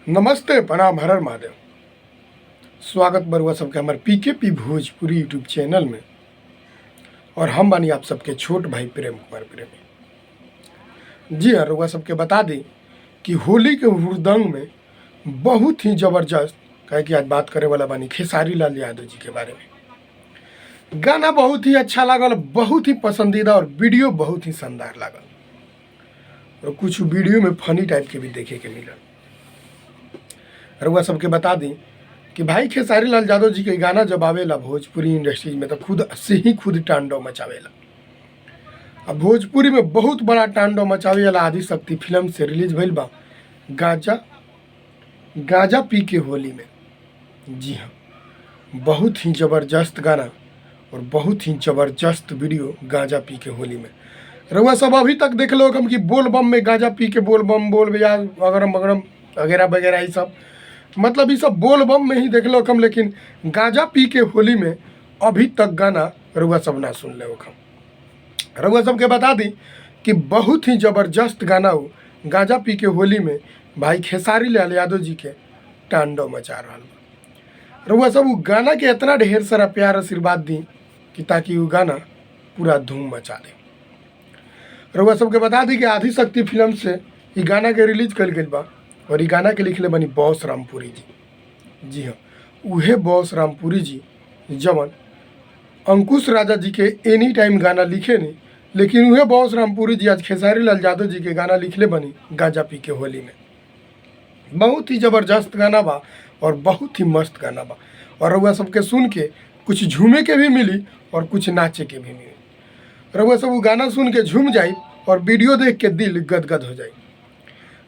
नमस्ते प्रणाम हर हर महादेव। स्वागत बरुआ सबके हमारे पीकेपी भोजपुरी यूट्यूब चैनल में। और हम बानी आप सबके छोट भाई प्रेम कुमार प्रेमी। जी हाँ, रुआ सबके बता दें कि होली के हुड़दंग में बहुत ही ज़बरदस्त कहे कि आज बात करे वाला बानी खेसारी लाल यादव जी के बारे में। गाना बहुत ही अच्छा लागल, बहुत ही पसंदीदा और वीडियो बहुत ही शानदार लागल और कुछ वीडियो में फनी टाइप के भी देखे के मिलल। रउआ सबके बता दी कि भाई खेसारी लाल यादव जी के गाना जब आवेला भोजपुरी इंडस्ट्रीज में तो खुद से ही खुद तांडव मचावेला। अब भोजपुरी में बहुत बड़ा तांडव मचावे वाला आदिशक्ति फिल्म से रिलीज भइल बा गाजा पी के होली में। जी हाँ, बहुत ही ज़बरदस्त गाना और बहुत ही ज़बरदस्त वीडियो गाजा पी के होली में। रउआ सब अभी तक देख लो हम कि बोल बम में गाजा पी के बोल बम बोल या अगरम बगरम वगैरह वगैरह ये सब, मतलब ये सब बोल बम में ही देख लो कम, लेकिन गाजा पी के होली में अभी तक गाना रउआ सब ना सुन ले कम। रउआ सब के बता दी कि बहुत ही ज़बरदस्त गाना हो गाजा पी के होली में भाई खेसारी लाल यादव जी के तांडव मचा रहा बा। रउआ सब वो गाना के इतना ढेर सारा प्यार आशीर्वाद दी कि ताकि वो गाना पूरा धूम मचा दे। रउआ सब के बता दी कि आदिशक्ति फिल्म से ये गाना के रिलीज कल गई बा और ये गाना के लिखले बनी बॉस रामपुरी जी। जी हाँ, उहे बॉस रामपुरी जी जवन अंकुश राजा जी के एनी टाइम गाना लिखे नहीं, लेकिन उहे बॉस रामपुरी जी आज खेसारी लाल यादव जी के गाना लिखले बनी गाजा पी के होली में। बहुत ही ज़बरदस्त गाना बा और बहुत ही मस्त गाना बा और रउआ सबके सुन के कुछ झूमे के भी मिली और कुछ नाचे के भी मिली। रउआ सब वो गाना सुन के झूम जाई और वीडियो देख के दिल गदगद हो जाए।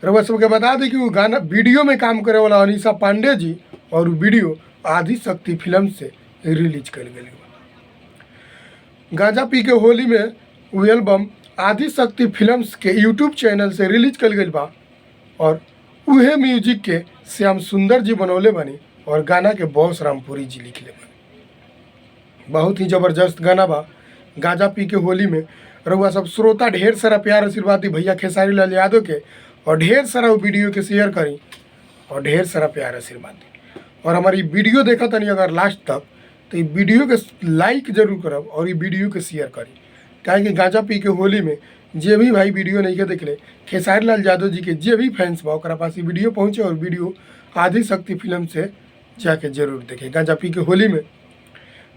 रउआ सबके बता दें कि वो गाना वीडियो में काम करे वाला अनीशा पांडे जी और वो वीडियो आदिशक्ति फिल्म से रिलीज कर गई। गाजा पी के होली में वो एल्बम आदिशक्ति फिल्म्स के यूट्यूब चैनल से रिलीज कर गई बा और उहे म्यूजिक के श्याम सुंदर जी बनौले बनी और गाना के बॉस रामपुरी जी लिखले बनी। बहुत ही ज़बरदस्त गाना बा गाजा पी के होली में। रउआ सब श्रोता ढेर सारा प्यार आशीर्वाद दी भैया खेसारी लाल यादव के और ढेर सारा वो वीडियो के शेयर करी और ढेर सारा प्यार आशीर्वाद दी। और हमारी वीडियो देखा तनी अगर लास्ट तक तो ये वीडियो के लाइक जरूर करब और ये वीडियो के शेयर करी, काहे कि गाजा पी के होली में जे भी भाई वीडियो नहीं के देखले खेसारी लाल यादव जी के जे भी फैंस बा ओकरा पास ये वीडियो पहुँचे और वीडियो आदिशक्ति फिल्म से जाके जरूर देखे गाजा पी के होली में।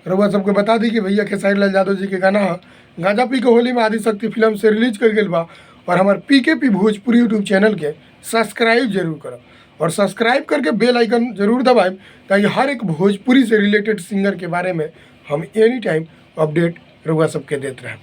रउआ सबको बता दी कि भैया खेसारी लाल यादव जी के गाना गाजा पी के होली में आदिशक्ति फिल्म से रिलीज कर गई बा और हमारे पीकेपी भोजपुरी यूट्यूब चैनल के सब्सक्राइब जरूर करो और सब्सक्राइब करके बेल आइकन जरूर दबाएं ताकि हर एक भोजपुरी से रिलेटेड सिंगर के बारे में हम एनी टाइम अपडेट रउआ सबके देते रहें।